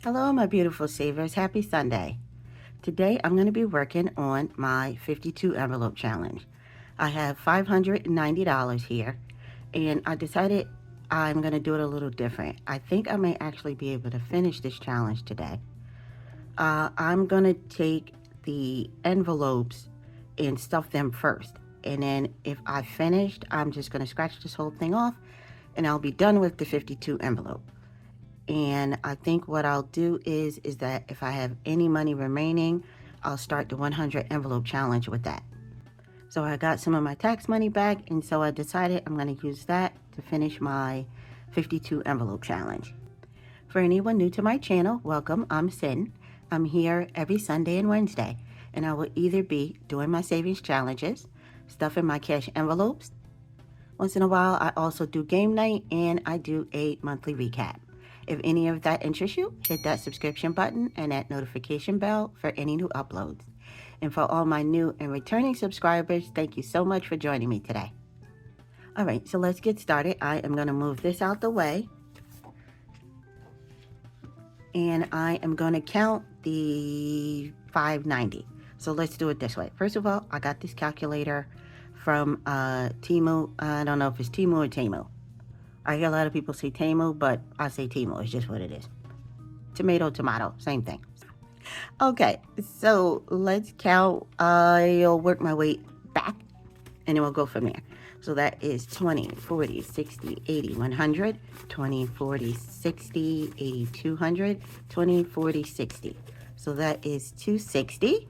Hello, my beautiful savers. Happy Sunday. Today, I'm going to be working on my 52 envelope challenge. I have $590 here, and I decided I'm going to do it a little different. I think I may actually be able to finish this challenge today. I'm going to take the envelopes and stuff them first. And then if I finished, I'm just going to scratch this whole thing off, and I'll be done with the 52 envelope. And I think what I'll do is that if I have any money remaining, I'll start the 100 envelope challenge with that. So I got some of my tax money back, and so I decided I'm going to use that to finish my 52 envelope challenge. For anyone new to my channel, welcome. I'm Sin. I'm here every Sunday and Wednesday, and I will either be doing my savings challenges, stuffing my cash envelopes. Once in a while, I also do game night, and I do a monthly recap. If any of that interests you, hit that subscription button and that notification bell for any new uploads. And for all my new and returning subscribers, thank you so much for joining me today. All right, so let's get started. I am going to move this out the way. And I am going to count the 590. So let's do it this way. First of all, I got this calculator from Temu. I don't know if it's Temu or Temu. I hear a lot of people say Temu, but I say Temu. It's just what it is. Tomato, tomato, same thing. Okay, so let's count. I'll work my way back, and then we'll go from there. So that is 20, 40, 60, 80, 100, 20, 40, 60, 80, 200, 20, 40, 60. So that is 260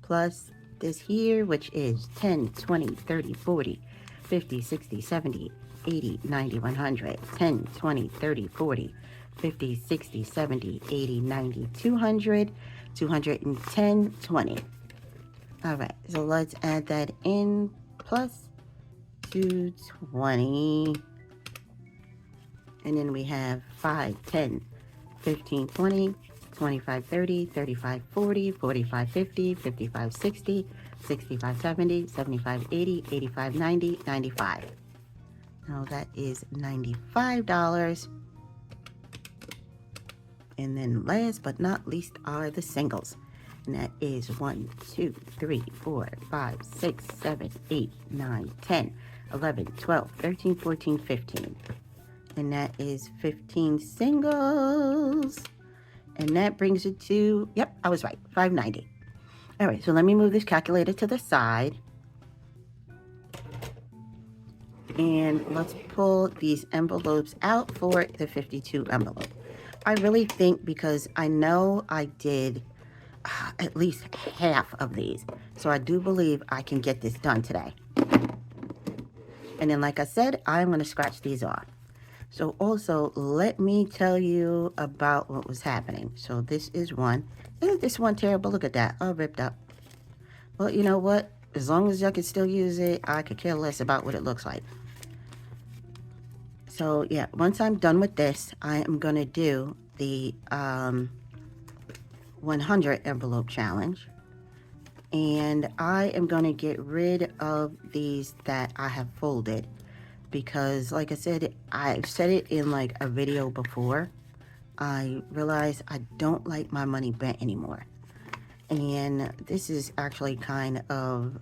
plus this here, which is 10, 20, 30, 40, 50, 60, 70, 80, 90, 100, 10, 20, 30, 40, 50, 60, 70, 80, 90, 200, 210, 20. All right, so let's add that in, plus 220. And then we have 5, 10, 15, 20, 25, 30, 35, 40, 45, 50, 55, 60, 65, 70, 75, 80, 85, 90, 95. Now that is $95. And then last but not least are the singles. And that is 1, 2, 3, 4, 5, 6, 7, 8, 9, 10, 11, 12, 13, 14, 15. And that is 15 singles. And that brings it to, yep, I was right, 590. All right, so let me move this calculator to the side. And let's pull these envelopes out for the 52 envelope. I really think, because I know I did at least half of these, so I do believe I can get this done today. And then, like I said, I'm going to scratch these off. So also, let me tell you about what was happening. So this is one. Isn't this one terrible? Look at that. All ripped up. Well, you know what? As long as I can still use it, I could care less about what it looks like. So yeah, once I'm done with this, I am going to do the 100 envelope challenge. And I am going to get rid of these that I have folded, because like I said, I've said it in like a video before. I realize I don't like my money bent anymore. And this is actually kind of,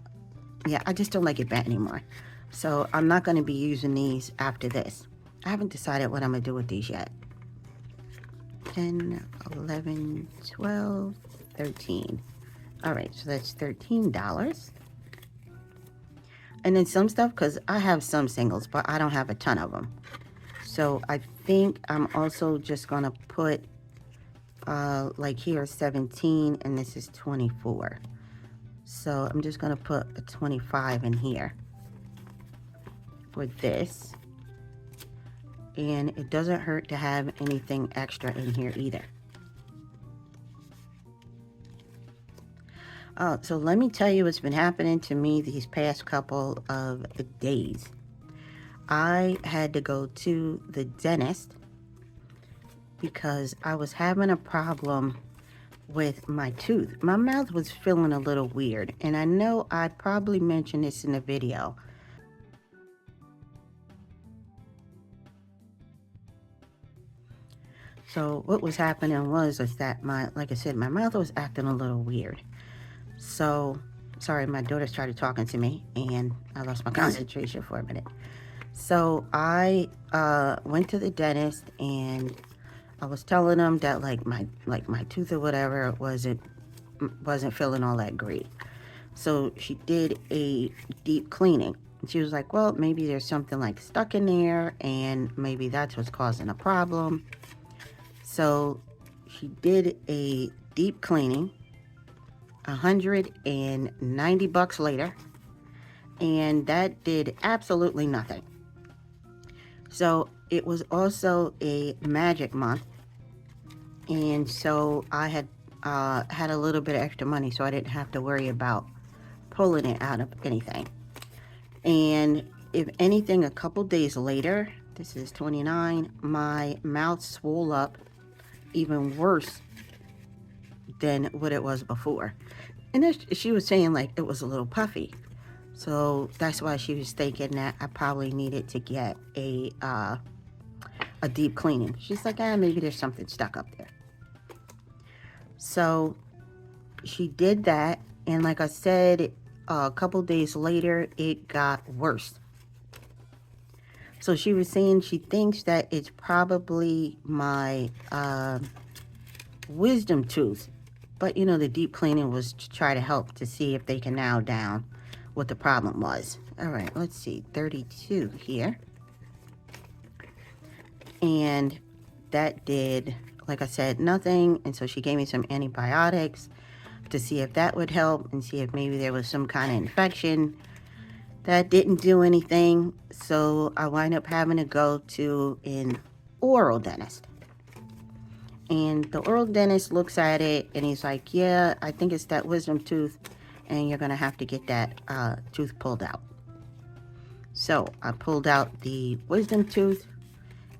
yeah, I just don't like it bent anymore. So I'm not going to be using these after this. I haven't decided what I'm going to do with these yet. 10, 11, 12, 13. All right, so that's $13. And then some stuff, because I have some singles, but I don't have a ton of them. So I think I'm also just going to put, like here, 17, and this is 24. So I'm just going to put a 25 in here for this. And it doesn't hurt to have anything extra in here either. So let me tell you what's been happening to me these past couple of days. I had to go to the dentist because I was having a problem with my tooth. My mouth was feeling a little weird, and I know I probably mentioned this in the video. So what was happening is that like I said, my mouth was acting a little weird. So, sorry, my daughter started talking to me and I lost my concentration for a minute. So I went to the dentist and I was telling them that my tooth or whatever wasn't feeling all that great. So she did a deep cleaning. She was like, well, maybe there's something like stuck in there and maybe that's what's causing a problem. So she did a deep cleaning, $190 later, and that did absolutely nothing. So it was also a magic month, and so I had a little bit of extra money, so I didn't have to worry about pulling it out of anything. And if anything, a couple days later, this is 29, my mouth swole up even worse than what it was before. And she was saying like it was a little puffy. So that's why she was thinking that I probably needed to get a deep cleaning. She's like, maybe there's something stuck up there. So she did that. And like I said, a couple days later, it got worse. So she was saying she thinks that it's probably my wisdom tooth. But, you know, the deep cleaning was to try to help to see if they can narrow down what the problem was. All right, let's see, 32 here. And that did, like I said, nothing. And so she gave me some antibiotics to see if that would help and see if maybe there was some kind of infection. That didn't do anything. So I wind up having to go to an oral dentist. And the oral dentist looks at it and he's like, yeah, I think it's that wisdom tooth and you're going to have to get that tooth pulled out. So I pulled out the wisdom tooth.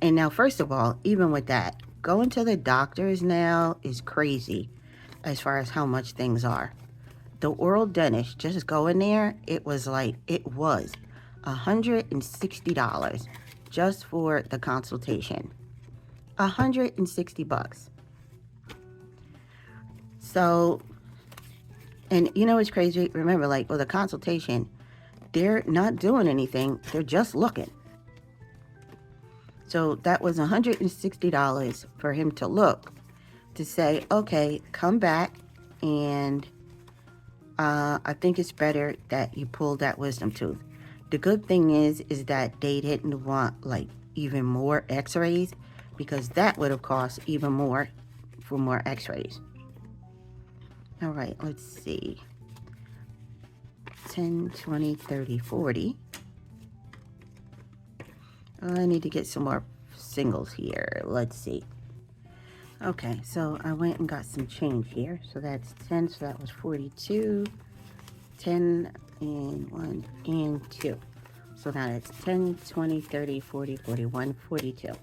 And now, first of all, even with that, going to the doctors now is crazy as far as how much things are. The oral dentist, just going there, it was $160 just for the consultation. $160. So, and you know what's crazy? Remember, like with a consultation, they're not doing anything. They're just looking. So that was $160 for him to look, to say, okay, come back, and I think it's better that you pull that wisdom tooth. The good thing is that they didn't want like even more x-rays, because that would have cost even more for more x-rays. All right, let's see. 10, 20, 30, 40. I need to get some more singles here. Let's see. Okay, so I went and got some change here. So that's 10, so that was 42. 10 and 1 and 2. So now it's 10, 20, 30, 40, 41, 42.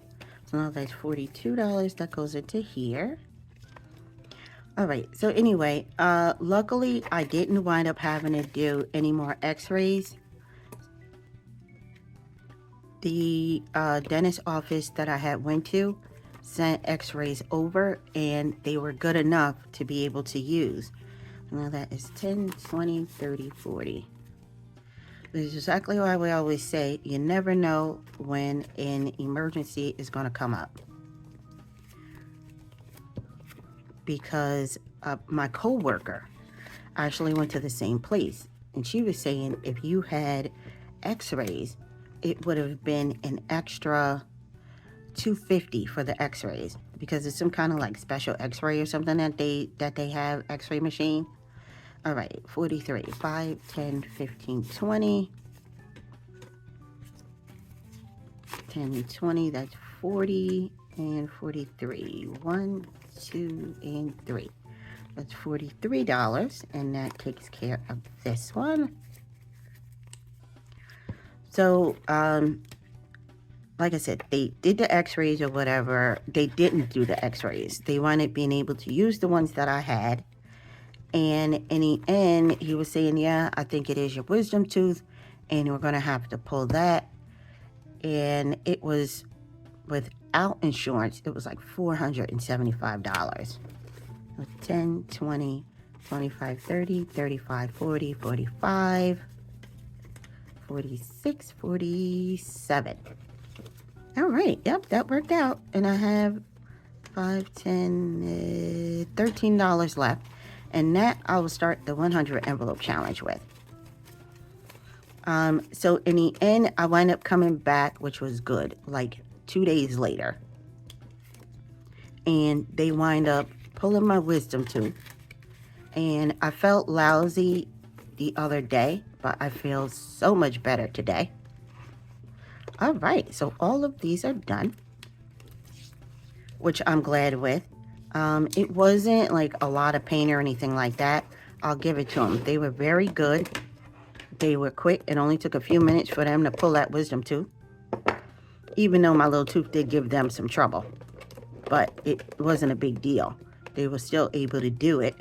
So now that's $42 that goes into here. All right, so anyway, luckily I didn't wind up having to do any more x-rays. The dentist office that I had went to sent x-rays over and they were good enough to be able to use. Now that is 10, 20, 30, 40. This is exactly why we always say you never know when an emergency is going to come up. Because my coworker actually went to the same place, and she was saying if you had x-rays, it would have been an extra $250 for the x-rays, because it's some kind of like special x-ray or something that they have, x-ray machine. All right, 43, 5, 10, 15, 20. 10, 20, that's 40 and 43. 1, 2, and 3. That's $43, and that takes care of this one. So, like I said, they did the x-rays or whatever. They didn't do the x-rays. They wanted being able to use the ones that I had. And in the end, he was saying, yeah, I think it is your wisdom tooth, and we're going to have to pull that. And it was without insurance, it was like $475. 10, 20, 25, 30, 35, 40, 45, 46, 47. All right, yep, that worked out. And I have 5, 10, $13 left. And that I will start the 100 envelope challenge with. So in the end, I wind up coming back, which was good, like 2 days later. And they wind up pulling my wisdom tooth. And I felt lousy the other day, but I feel so much better today. All right, so all of these are done, which I'm glad with. It wasn't like a lot of pain or anything like that. I'll give it to them. They were very good. They were quick. It only took a few minutes for them to pull that wisdom tooth, even though my little tooth did give them some trouble. But it wasn't a big deal. They were still able to do it.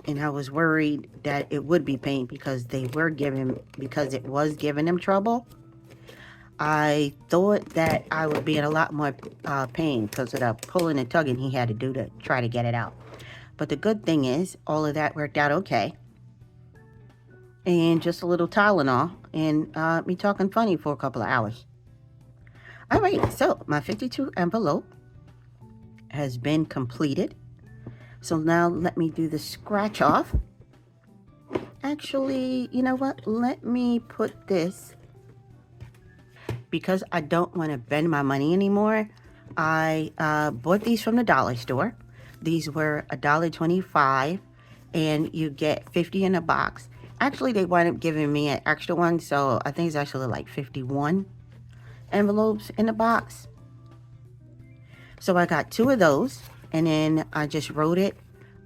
And I was worried that it would be pain because it was giving them trouble. I thought that I would be in a lot more pain because of the pulling and tugging he had to do to try to get it out. But the good thing is, all of that worked out okay. And just a little Tylenol and me talking funny for a couple of hours. All right, so my 52 envelope has been completed. So now let me do the scratch off. Actually, you know what? Let me put this, because I don't want to bend my money anymore. I bought these from the dollar store. These were $1.25, and you get 50 in a box. Actually, they wind up giving me an extra one, so I think it's actually like 51 envelopes in the box. So I got 2 of those, and then I just wrote it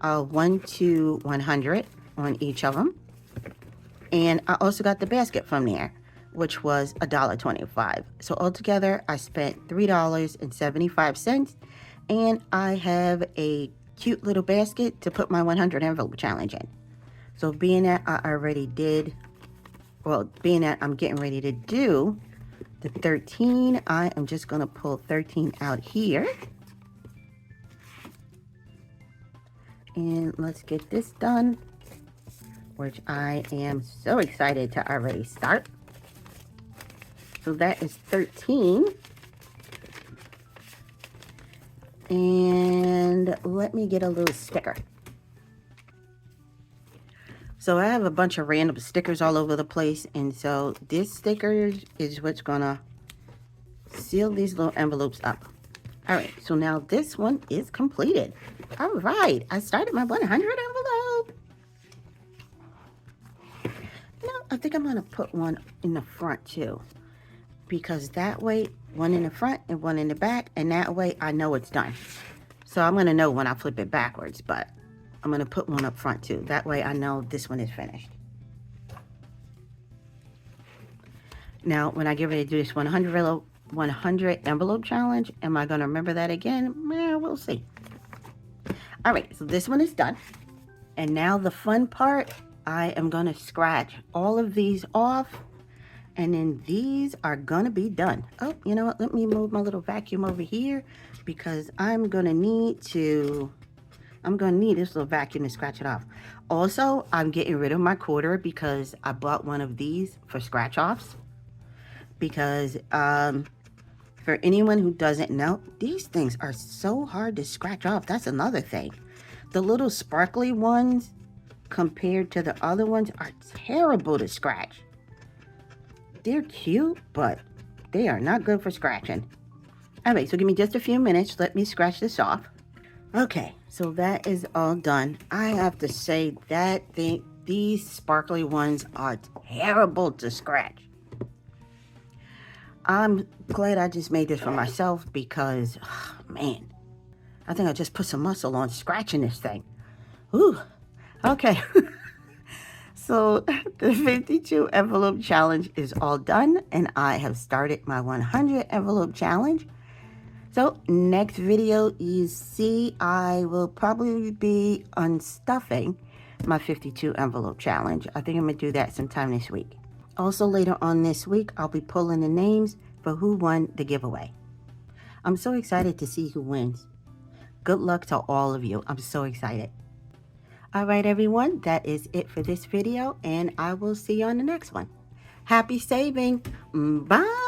1 to 100 on each of them. And I also got the basket from there, which was $1.25. So altogether, I spent $3.75, and I have a cute little basket to put my 100 envelope challenge in. So being that I'm getting ready to do the 13, I am just going to pull 13 out here. And let's get this done, which I am so excited to already start. So that is 13. And let me get a little sticker. So I have a bunch of random stickers all over the place. And so this sticker is what's gonna seal these little envelopes up. All right, so now this one is completed. All right, I started my 100 envelope. You know, I think I'm gonna put one in the front too, because that way, one in the front and one in the back, and that way I know it's done. So I'm gonna know when I flip it backwards, but I'm gonna put one up front too. That way I know this one is finished. Now, when I get ready to do this 100 envelope challenge, am I gonna remember that again? Well, we'll see. All right, so this one is done. And now the fun part, I am gonna scratch all of these off, and then these are gonna be done. Oh, you know what? Let me move my little vacuum over here, because I'm gonna need this little vacuum to scratch it off. Also, I'm getting rid of my quarter because I bought one of these for scratch offs. Because for anyone who doesn't know, these things are so hard to scratch off. That's another thing. The little sparkly ones compared to the other ones are terrible to scratch. They're cute, but they are not good for scratching. All right, so give me just a few minutes. Let me scratch this off. Okay, so that is all done. I have to say that these sparkly ones are terrible to scratch. I'm glad I just made this for myself because, man, I think I just put some muscle on scratching this thing. Ooh, okay. So the 52 envelope challenge is all done, and I have started my 100 envelope challenge. So next video you see, I will probably be unstuffing my 52 envelope challenge. I think I'm gonna do that sometime this week. Also later on this week, I'll be pulling the names for who won the giveaway. I'm so excited to see who wins. Good luck to all of you. I'm so excited. All right, everyone, that is it for this video, and I will see you on the next one. Happy saving. Bye.